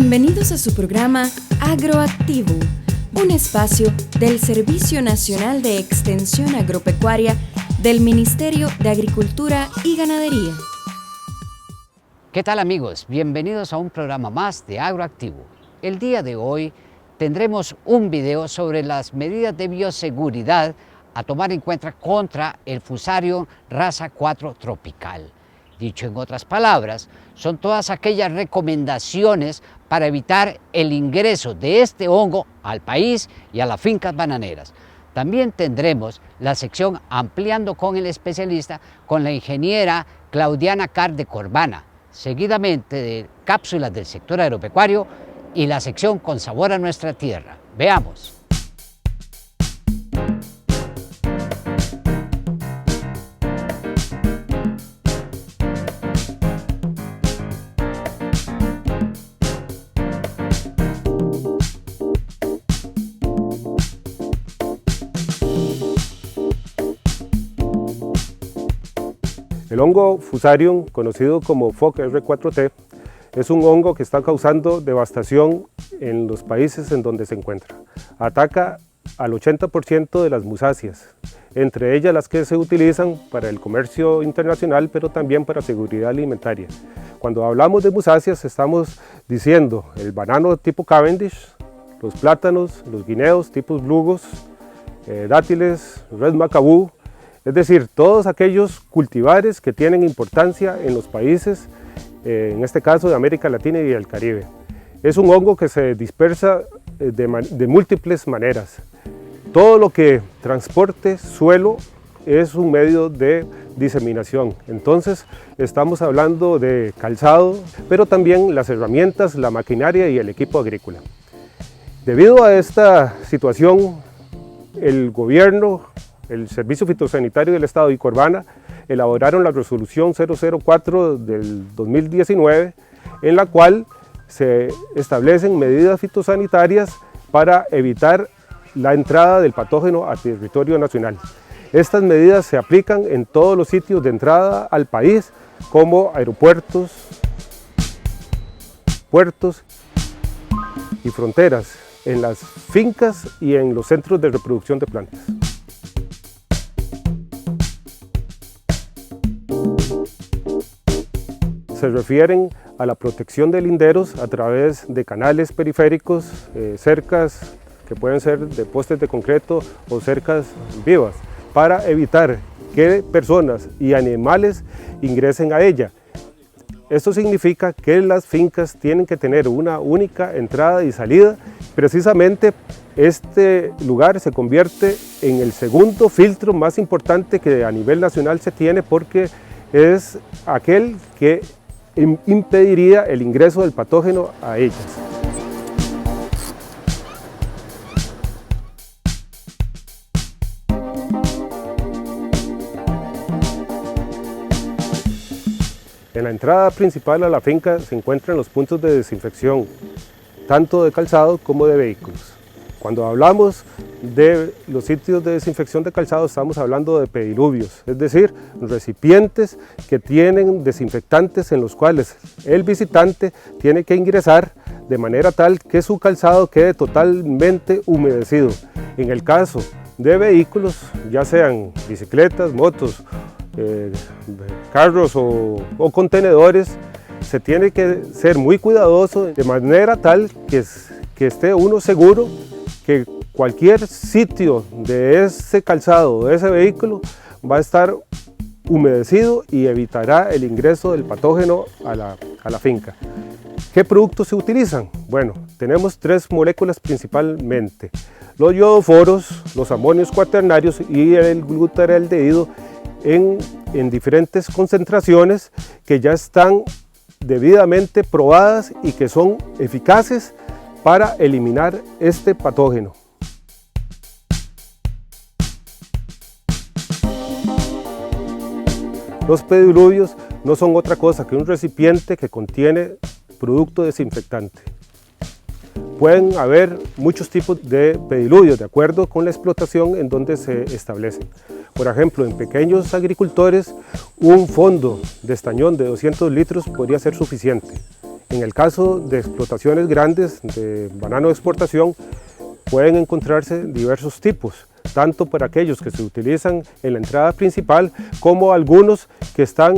Bienvenidos a su programa Agroactivo, un espacio del Servicio Nacional de Extensión Agropecuaria del Ministerio de Agricultura y Ganadería. ¿Qué tal, amigos? Bienvenidos a un programa más de Agroactivo. El día de hoy tendremos un video sobre las medidas de bioseguridad a tomar en cuenta contra el Fusarium raza 4 tropical. Dicho en otras palabras, son todas aquellas recomendaciones para evitar el ingreso de este hongo al país y a las fincas bananeras. También tendremos la sección Ampliando con el especialista con la ingeniera Claudiana Carr de Corbana, seguidamente de cápsulas del sector agropecuario y la sección Con sabor a nuestra tierra. Veamos. El hongo Fusarium, conocido como FOC R4T, es un hongo que está causando devastación en los países en donde se encuentra. Ataca al 80% de las musáceas, entre ellas las que se utilizan para el comercio internacional, pero también para seguridad alimentaria. Cuando hablamos de musáceas estamos diciendo el banano tipo Cavendish, los plátanos, los guineos tipos blugos, dátiles, red macabú, es decir, todos aquellos cultivares que tienen importancia en los países, en este caso de América Latina y el Caribe. Es un hongo que se dispersa de múltiples maneras. Todo lo que transporte suelo es un medio de diseminación. Entonces estamos hablando de calzado, pero también las herramientas, la maquinaria y el equipo agrícola. Debido a esta situación, el gobierno, el Servicio Fitosanitario del Estado y Corbana elaboraron la resolución 004 del 2019, en la cual se establecen medidas fitosanitarias para evitar la entrada del patógeno a territorio nacional. Estas medidas se aplican en todos los sitios de entrada al país, como aeropuertos, puertos y fronteras, en las fincas y en los centros de reproducción de plantas. Se refieren a la protección de linderos a través de canales periféricos, cercas que pueden ser de postes de concreto o cercas vivas, para evitar que personas y animales ingresen a ella. Esto significa que las fincas tienen que tener una única entrada y salida. Precisamente este lugar se convierte en el segundo filtro más importante que a nivel nacional se tiene, porque es aquel que impediría el ingreso del patógeno a ellas. En la entrada principal a la finca se encuentran los puntos de desinfección, tanto de calzado como de vehículos. Cuando hablamos de los sitios de desinfección de calzado estamos hablando de pediluvios, es decir, recipientes que tienen desinfectantes en los cuales el visitante tiene que ingresar de manera tal que su calzado quede totalmente humedecido. En el caso de vehículos, ya sean bicicletas, motos, carros o contenedores, se tiene que ser muy cuidadoso de manera tal que esté uno seguro que cualquier sitio de ese calzado, de ese vehículo, va a estar humedecido y evitará el ingreso del patógeno a la finca. ¿Qué productos se utilizan? Bueno, tenemos tres moléculas principalmente: los iodoforos, los amonios cuaternarios y el glutaraldehído en diferentes concentraciones que ya están debidamente probadas y que son eficaces para eliminar este patógeno. Los pediluvios no son otra cosa que un recipiente que contiene producto desinfectante. Pueden haber muchos tipos de pediluvios de acuerdo con la explotación en donde se establecen. Por ejemplo, en pequeños agricultores, un fondo de estañón de 200 litros podría ser suficiente. En el caso de explotaciones grandes de banano de exportación, pueden encontrarse diversos tipos, tanto para aquellos que se utilizan en la entrada principal, como algunos que están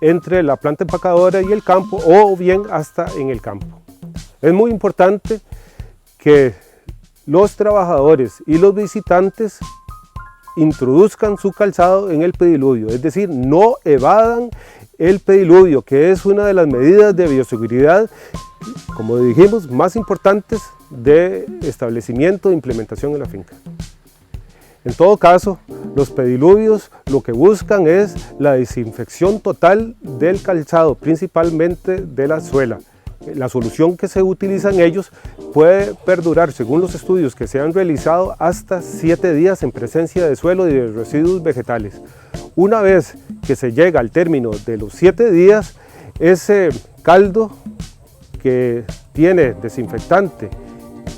entre la planta empacadora y el campo, o bien hasta en el campo. Es muy importante que los trabajadores y los visitantes introduzcan su calzado en el pediluvio, es decir, no evadan el pediluvio, que es una de las medidas de bioseguridad, como dijimos, más importantes de establecimiento e implementación en la finca. En todo caso, los pediluvios lo que buscan es la desinfección total del calzado, principalmente de la suela. La solución que se utiliza en ellos puede perdurar, según los estudios que se han realizado, hasta 7 días en presencia de suelo y de residuos vegetales. Una vez que se llega al término de los 7 días, ese caldo que tiene desinfectante,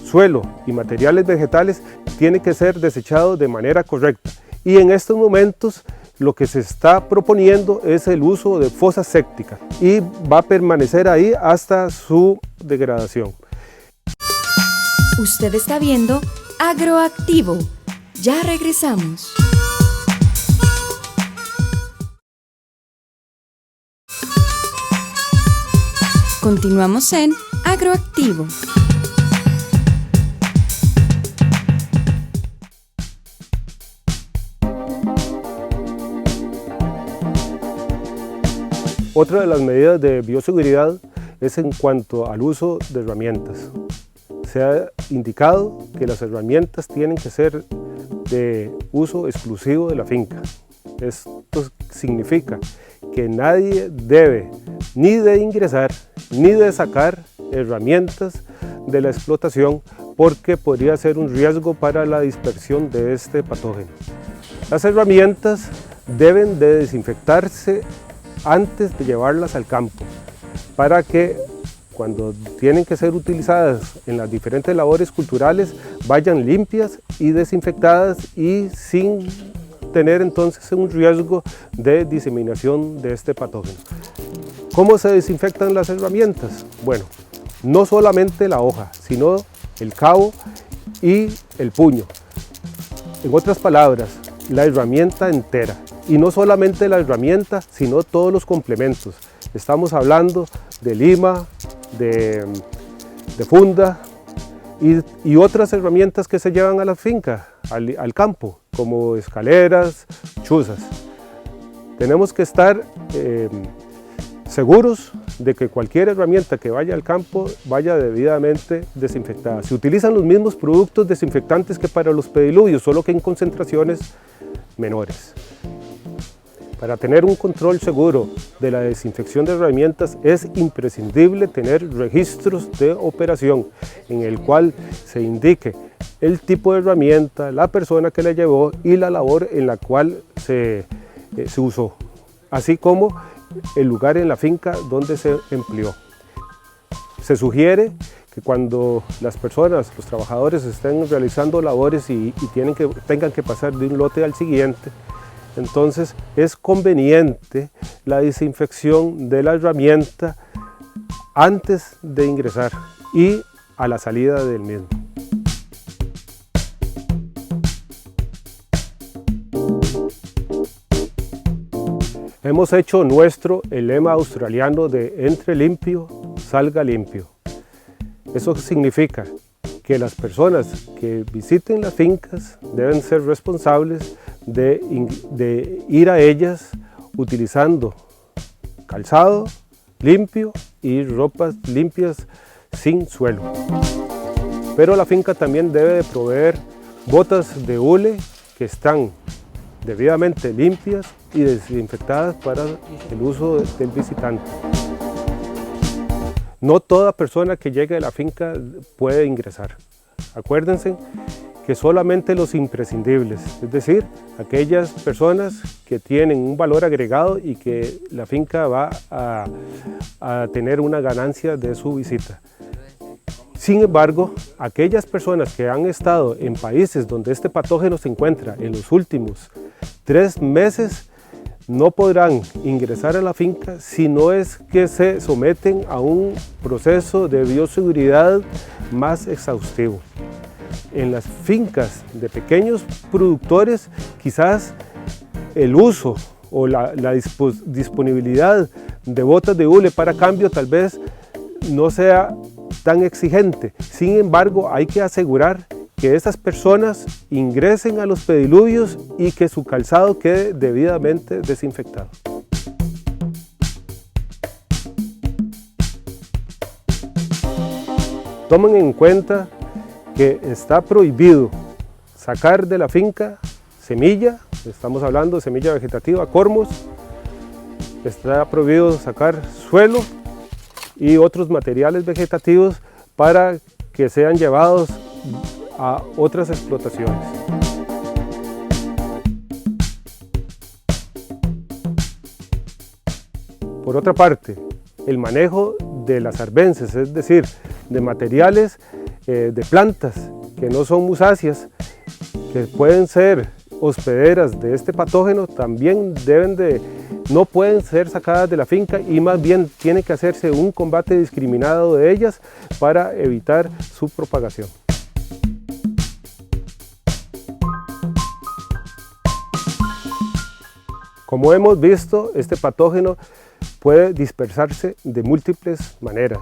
suelo y materiales vegetales tiene que ser desechado de manera correcta. Y en estos momentos lo que se está proponiendo es el uso de fosas sépticas y va a permanecer ahí hasta su degradación. Usted está viendo Agroactivo. Ya regresamos. Continuamos en Agroactivo. Otra de las medidas de bioseguridad es en cuanto al uso de herramientas. Se ha indicado que las herramientas tienen que ser de uso exclusivo de la finca. Esto significa que nadie debe ni de ingresar ni de sacar herramientas de la explotación, porque podría ser un riesgo para la dispersión de este patógeno. Las herramientas deben de desinfectarse antes de llevarlas al campo, para que cuando tienen que ser utilizadas en las diferentes labores culturales vayan limpias y desinfectadas y sin tener entonces un riesgo de diseminación de este patógeno. ¿Cómo se desinfectan las herramientas? Bueno, no solamente la hoja, sino el cabo y el puño. En otras palabras, la herramienta entera. Y no solamente la herramienta, sino todos los complementos. Estamos hablando de lima, de funda y otras herramientas que se llevan a la finca, al campo, como escaleras, chuzas. Tenemos que estar seguros de que cualquier herramienta que vaya al campo vaya debidamente desinfectada. Se utilizan los mismos productos desinfectantes que para los pediluvios, solo que en concentraciones menores. Para tener un control seguro de la desinfección de herramientas es imprescindible tener registros de operación en el cual se indique el tipo de herramienta, la persona que la llevó y la labor en la cual se usó, así como el lugar en la finca donde se empleó. Se sugiere que cuando las personas, los trabajadores estén realizando labores y tengan que pasar de un lote al siguiente, entonces es conveniente la desinfección de la herramienta antes de ingresar y a la salida del mismo. Hemos hecho nuestro el lema australiano de entre limpio, salga limpio. Eso significa que las personas que visiten las fincas deben ser responsables de ir a ellas utilizando calzado limpio y ropas limpias sin suelo. Pero la finca también debe de proveer botas de hule que están debidamente limpias y desinfectadas para el uso del visitante. No toda persona que llegue a la finca puede ingresar. Acuérdense que solamente los imprescindibles, es decir, aquellas personas que tienen un valor agregado y que la finca va a tener una ganancia de su visita. Sin embargo, aquellas personas que han estado en países donde este patógeno se encuentra en los últimos 3 meses no podrán ingresar a la finca si no es que se someten a un proceso de bioseguridad más exhaustivo. En las fincas de pequeños productores, quizás el uso o la disponibilidad de botas de hule para cambio tal vez no sea tan exigente. Sin embargo, hay que asegurar que esas personas ingresen a los pediluvios y que su calzado quede debidamente desinfectado. Tomen en cuenta que está prohibido sacar de la finca semilla, estamos hablando de semilla vegetativa, cormos, está prohibido sacar suelo y otros materiales vegetativos para que sean llevados a otras explotaciones. Por otra parte, el manejo de las arbences, es decir, de materiales de plantas que no son musáceas, que pueden ser hospederas de este patógeno, también no pueden ser sacadas de la finca y más bien tiene que hacerse un combate discriminado de ellas para evitar su propagación. Como hemos visto, este patógeno puede dispersarse de múltiples maneras,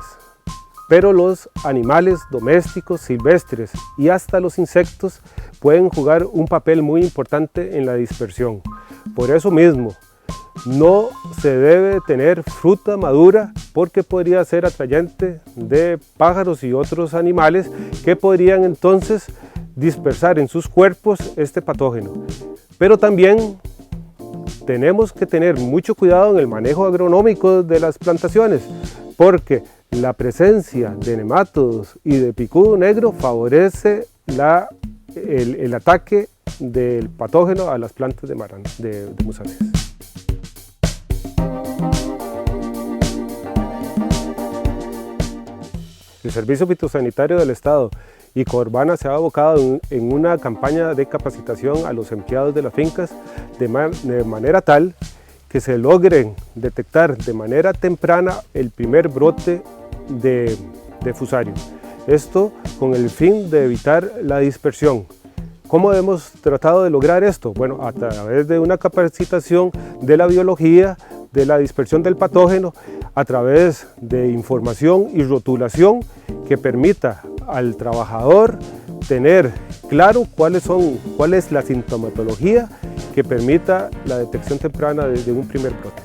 pero los animales domésticos, silvestres y hasta los insectos pueden jugar un papel muy importante en la dispersión. Por eso mismo, no se debe tener fruta madura porque podría ser atrayente de pájaros y otros animales que podrían entonces dispersar en sus cuerpos este patógeno. Pero también tenemos que tener mucho cuidado en el manejo agronómico de las plantaciones, porque la presencia de nemátodos y de picudo negro favorece el ataque del patógeno a las plantas de musáceas. El Servicio Fitosanitario del Estado y Corbana se ha abocado en una campaña de capacitación a los empleados de las fincas de manera tal que se logren detectar de manera temprana el primer brote de fusario. Esto con el fin de evitar la dispersión. ¿Cómo hemos tratado de lograr esto? Bueno, a través de una capacitación de la biología, de la dispersión del patógeno, a través de información y rotulación que permita al trabajador tener claro cuál es la sintomatología que permita la detección temprana de un primer brote.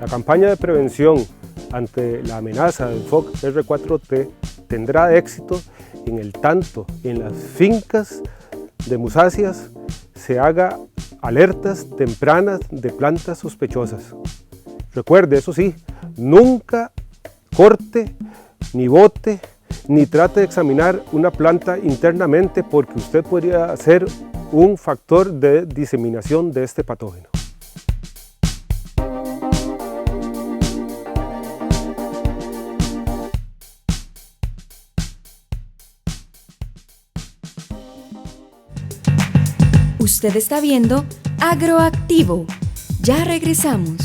La campaña de prevención ante la amenaza del FOC R4T tendrá éxito tanto en las fincas de musáceas se haga alertas tempranas de plantas sospechosas. Recuerde, eso sí, nunca corte, ni bote, ni trate de examinar una planta internamente porque usted podría ser un factor de diseminación de este patógeno. Usted está viendo Agroactivo. Ya regresamos.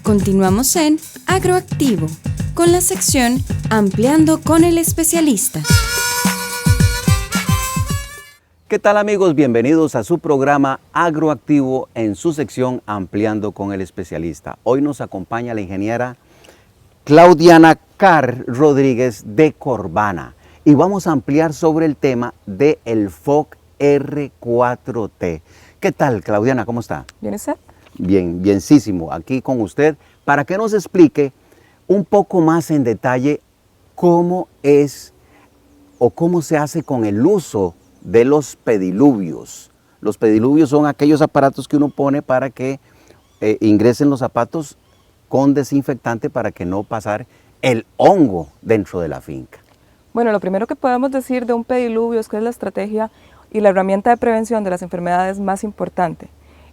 Continuamos en Agroactivo con la sección Ampliando con el especialista. ¿Qué tal amigos? Bienvenidos a su programa Agroactivo en su sección Ampliando con el especialista. Hoy nos acompaña la ingeniera Claudiana Carr Rodríguez de Corbana y vamos a ampliar sobre el tema del FOC R4T. ¿Qué tal, Claudiana? ¿Cómo está? ¿Bien usted? Bien, bienísimo, aquí con usted para que nos explique un poco más en detalle cómo es o cómo se hace con el uso de los pediluvios. Los pediluvios son aquellos aparatos que uno pone para que ingresen los zapatos con desinfectante para que no pasar el hongo dentro de la finca. Bueno, lo primero que podemos decir de un pediluvio es que es la estrategia y la herramienta de prevención de las enfermedades más importante.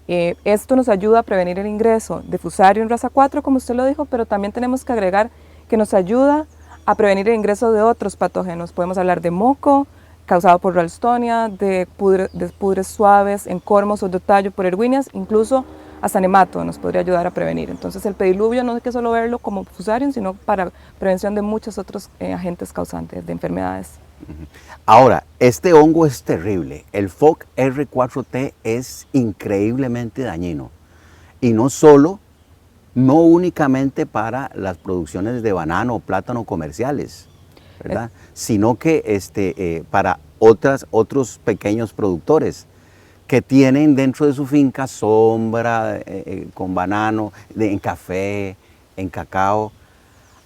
Esto nos ayuda a prevenir el ingreso de fusario en raza 4, como usted lo dijo, pero también tenemos que agregar que nos ayuda a prevenir el ingreso de otros patógenos. Podemos hablar de moco, causado por Ralstonia, de pudres suaves en cormos o de tallo por erwinias, incluso hasta nemato nos podría ayudar a prevenir. Entonces el pediluvio no hay que solo verlo como fusarium, sino para prevención de muchos otros agentes causantes de enfermedades. Ahora, este hongo es terrible. El FOC R4T es increíblemente dañino. Y no únicamente para las producciones de banano o plátano comerciales, ¿verdad? Sino que para otros pequeños productores que tienen dentro de su finca sombra con banano, en café, en cacao.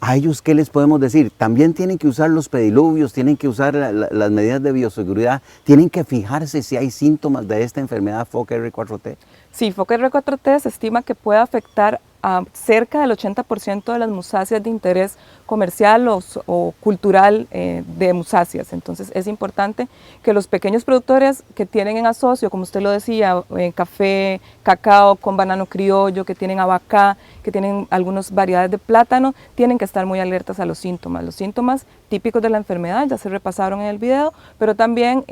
¿A ellos qué les podemos decir? También tienen que usar los pediluvios, tienen que usar las medidas de bioseguridad, tienen que fijarse si hay síntomas de esta enfermedad FOC R4T. Sí, FOC R4T se estima que puede afectar a cerca del 80% de las musáceas de interés comercial o cultural de musáceas. Entonces es importante que los pequeños productores que tienen en asocio, como usted lo decía, café, cacao con banano criollo, que tienen abacá, que tienen algunas variedades de plátano, tienen que estar muy alertas a los síntomas. Los síntomas típicos de la enfermedad ya se repasaron en el video, pero también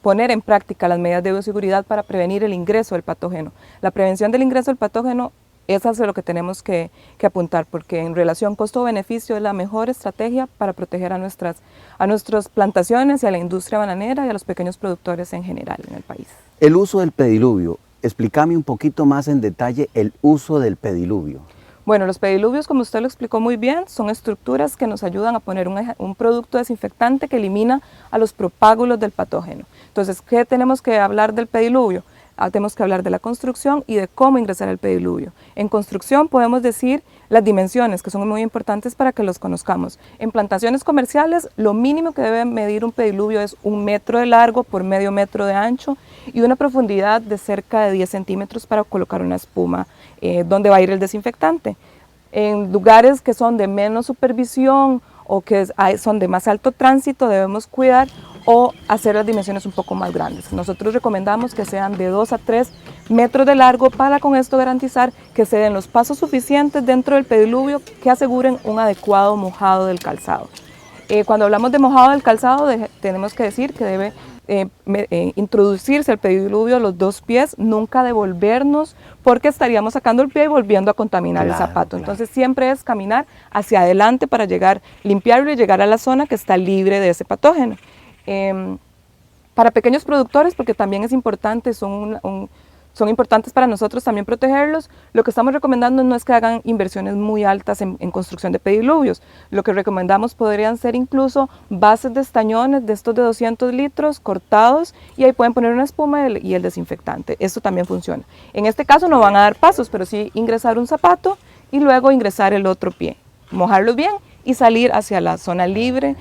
poner en práctica las medidas de bioseguridad para prevenir el ingreso del patógeno. La prevención del ingreso del patógeno es hacia lo que tenemos que apuntar, porque en relación costo-beneficio es la mejor estrategia para proteger a nuestras plantaciones y a la industria bananera y a los pequeños productores en general en el país. El uso del pediluvio, explícame un poquito más en detalle el uso del pediluvio. Bueno, los pediluvios, como usted lo explicó muy bien, son estructuras que nos ayudan a poner un producto desinfectante que elimina a los propágulos del patógeno. Entonces, ¿qué tenemos que hablar del pediluvio? Tenemos que hablar de la construcción y de cómo ingresar al pediluvio. En construcción podemos decir las dimensiones, que son muy importantes para que los conozcamos. En plantaciones comerciales, lo mínimo que debe medir un pediluvio es 1 metro de largo por medio metro de ancho y una profundidad de cerca de 10 centímetros para colocar una espuma donde va a ir el desinfectante. En lugares que son de menos supervisión o que son de más alto tránsito, debemos cuidar o hacer las dimensiones un poco más grandes. Nosotros recomendamos que sean de 2 a 3 metros de largo para con esto garantizar que se den los pasos suficientes dentro del pediluvio que aseguren un adecuado mojado del calzado. Cuando hablamos de mojado del calzado, tenemos que decir que debe introducirse el pediluvio a los 2 pies, nunca devolvernos, porque estaríamos sacando el pie y volviendo a contaminar el zapato. Entonces siempre es caminar hacia adelante para limpiarlo y llegar a la zona que está libre de ese patógeno. Para pequeños productores, porque también es importante, son importantes para nosotros también protegerlos, lo que estamos recomendando no es que hagan inversiones muy altas en construcción de pediluvios. Lo que recomendamos podrían ser incluso bases de estañones de estos de 200 litros cortados y ahí pueden poner una espuma y el desinfectante. Esto también funciona. En este caso no van a dar pasos, pero sí ingresar un zapato y luego ingresar el otro pie, mojarlos bien y salir hacia la zona libre,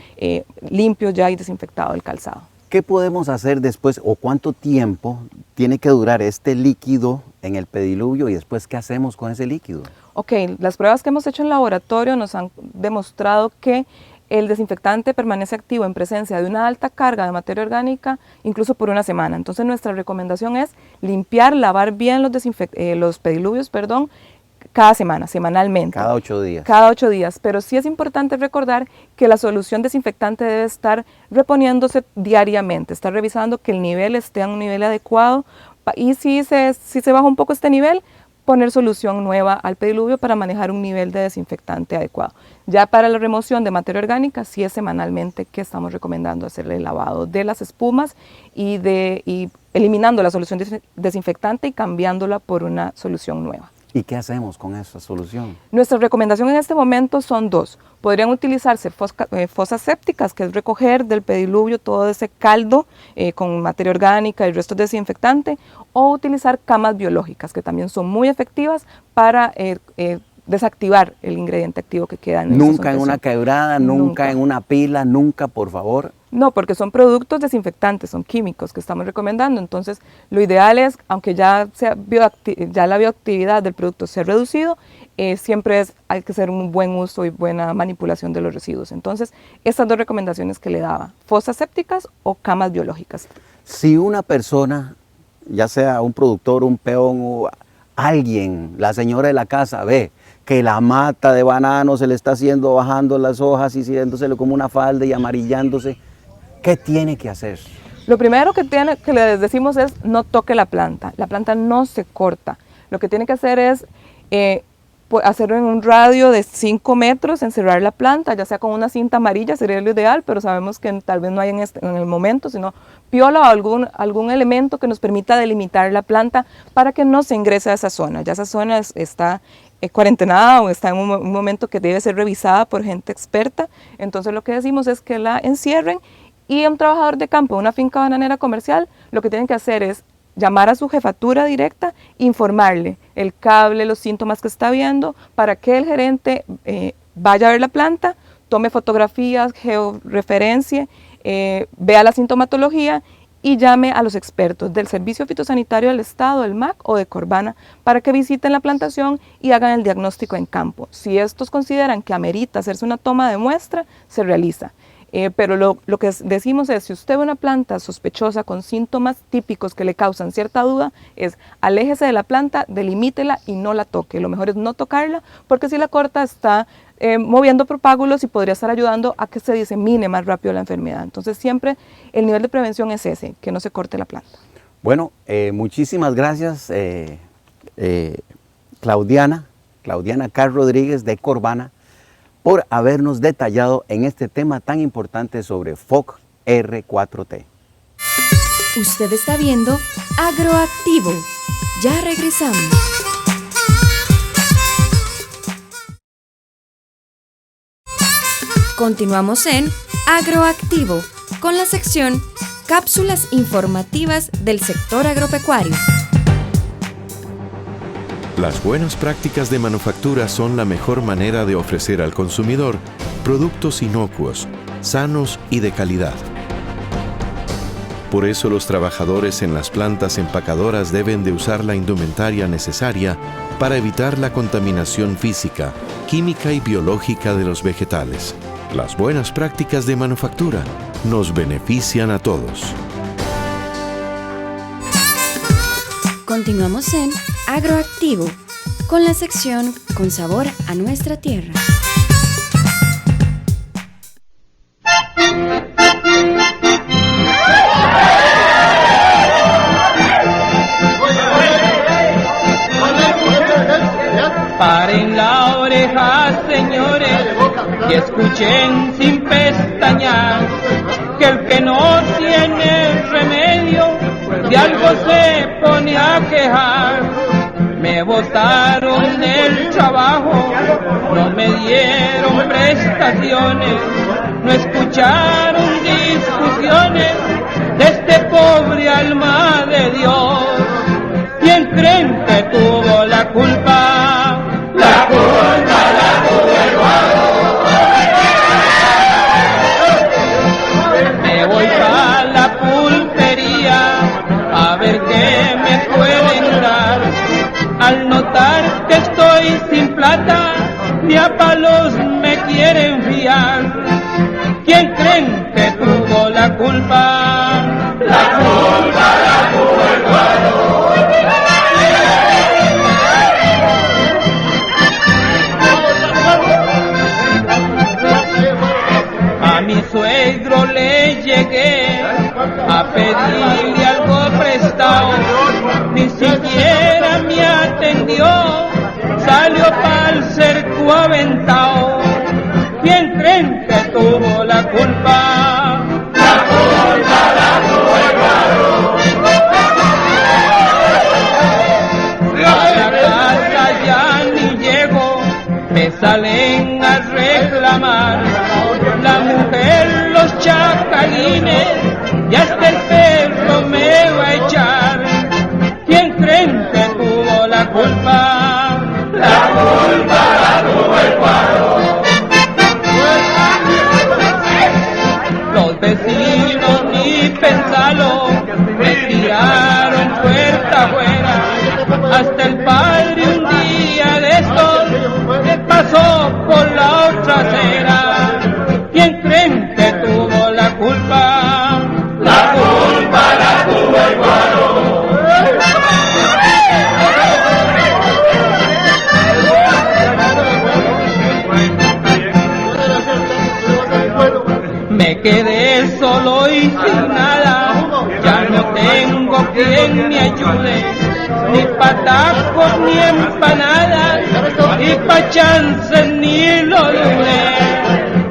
limpio ya y desinfectado el calzado. ¿Qué podemos hacer después o cuánto tiempo tiene que durar este líquido en el pediluvio y después qué hacemos con ese líquido? Ok, las pruebas que hemos hecho en laboratorio nos han demostrado que el desinfectante permanece activo en presencia de una alta carga de materia orgánica incluso por 1 semana. Entonces nuestra recomendación es limpiar, lavar bien los pediluvios, cada semana, semanalmente. Cada 8 días. Cada 8 días, pero sí es importante recordar que la solución desinfectante debe estar reponiéndose diariamente, estar revisando que el nivel esté a un nivel adecuado y si se baja un poco este nivel, poner solución nueva al pediluvio para manejar un nivel de desinfectante adecuado. Ya para la remoción de materia orgánica, sí es semanalmente que estamos recomendando hacer el lavado de las espumas y eliminando la solución desinfectante y cambiándola por una solución nueva. ¿Y qué hacemos con esa solución? Nuestra recomendación en este momento son 2. Podrían utilizarse fosas sépticas, que es recoger del pediluvio todo ese caldo con materia orgánica y restos de desinfectante, o utilizar camas biológicas, que también son muy efectivas para desactivar el ingrediente activo que queda en esa Nunca en una quebrada, nunca en una pila, nunca, por favor. No, porque son productos desinfectantes, son químicos que estamos recomendando. Entonces, lo ideal es, aunque ya la bioactividad del producto se ha reducido, siempre hay que hacer un buen uso y buena manipulación de los residuos. Entonces, estas 2 recomendaciones que le daba, fosas sépticas o camas biológicas. Si una persona, ya sea un productor, un peón, alguien, la señora de la casa, ve que la mata de banano se le está haciendo, bajando las hojas y haciéndosele como una falda y amarillándose, ¿qué tiene que hacer? Lo primero que les decimos es no toque la planta no se corta. Lo que tiene que hacer es hacerlo en un radio de 5 metros, encerrar la planta, ya sea con una cinta amarilla, sería lo ideal, pero sabemos que tal vez no hay en el momento, sino piola o algún elemento que nos permita delimitar la planta para que no se ingrese a esa zona. Ya esa zona está cuarentenada o está en un momento que debe ser revisada por gente experta, entonces lo que decimos es que la encierren, y un trabajador de campo, una finca bananera comercial, lo que tienen que hacer es llamar a su jefatura directa, informarle el cable, los síntomas que está viendo, para que el gerente vaya a ver la planta, tome fotografías, georreferencie, vea la sintomatología y llame a los expertos del Servicio Fitosanitario del Estado, del MAC o de Corvana, para que visiten la plantación y hagan el diagnóstico en campo. Si estos consideran que amerita hacerse una toma de muestra, se realiza. Pero lo que decimos es, si usted ve una planta sospechosa con síntomas típicos que le causan cierta duda, es aléjese de la planta, delimítela y no la toque. Lo mejor es no tocarla, porque si la corta está moviendo propágulos y podría estar ayudando a que se disemine más rápido la enfermedad. Entonces siempre el nivel de prevención es ese, que no se corte la planta. Bueno, muchísimas gracias Claudiana Carr Rodríguez de Corvana, por habernos detallado en este tema tan importante sobre FOC R4T. Usted está viendo Agroactivo. Ya regresamos. Continuamos en Agroactivo con la sección Cápsulas informativas del sector agropecuario. Las buenas prácticas de manufactura son la mejor manera de ofrecer al consumidor productos inocuos, sanos y de calidad. Por eso los trabajadores en las plantas empacadoras deben de usar la indumentaria necesaria para evitar la contaminación física, química y biológica de los vegetales. Las buenas prácticas de manufactura nos benefician a todos. Continuamos en Agroactivo con la sección Con sabor a nuestra tierra. Paren la oreja, señores, y escuchen sin pestañear, que el que no tiene remedio de algo se pone a quejar. Me botaron del trabajo, no me dieron prestaciones, no escucharon discusiones de este pobre alma de Dios. ¿Quién creen que tuvo la culpa? La culpa la tuvo el vago. Me voy a la pulpería a ver qué me pueden dar. Al notar que estoy sin plata, ni a palos me quieren fiar. ¿Quién creen que tuvo la culpa? La culpa la tuvo el vago. A mi suegro le llegué a pedirle algo prestado, ni siquiera me atendió, salió pa'l cerco aventao. ¿Quién creen que tuvo la culpa? La culpa la tuvo el vago. A la casa ya ni llego, me salen a reclamar. La mujer, los chacalines, y hasta el perro me va a echar. ¿Quién creen que tuvo la culpa? La culpa la tuvo el cuadro. Los vecinos ni pensalo, me tiraron puerta afuera. Hasta el padre un día de estos me pasó por la otra acera. ¿Quién creen que tuvo la culpa? La culpa la tuvo el cuadro. quedé solo y sin nada, ya no tengo quien me ayude, ni pa' tacos ni empanadas, ni pa' chances ni lo lunes.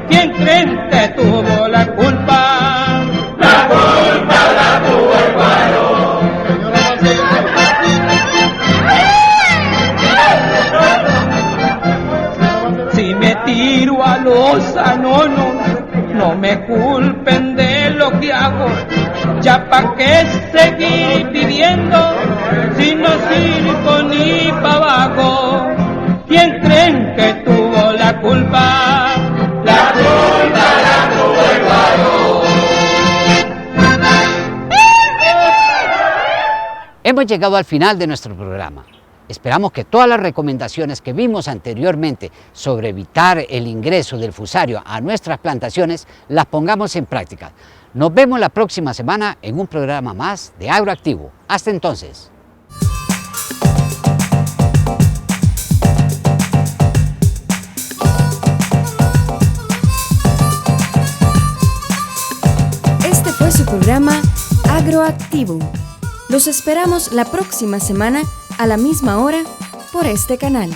¿Quién creen que tuvo la culpa? La culpa la tuvo el Guaro. Si me tiro a los anonos, no me culpen de lo que hago, ya pa' qué seguir viviendo, si no sirvo ni pa' abajo. ¿Quién creen que tuvo la culpa? La culpa la tuvo el Guaro. Hemos llegado al final de nuestro programa. Esperamos que todas las recomendaciones que vimos anteriormente sobre evitar el ingreso del fusario a nuestras plantaciones las pongamos en práctica. Nos vemos la próxima semana en un programa más de Agroactivo. Hasta entonces. Este fue su programa Agroactivo. Los esperamos la próxima semana a la misma hora por este canal.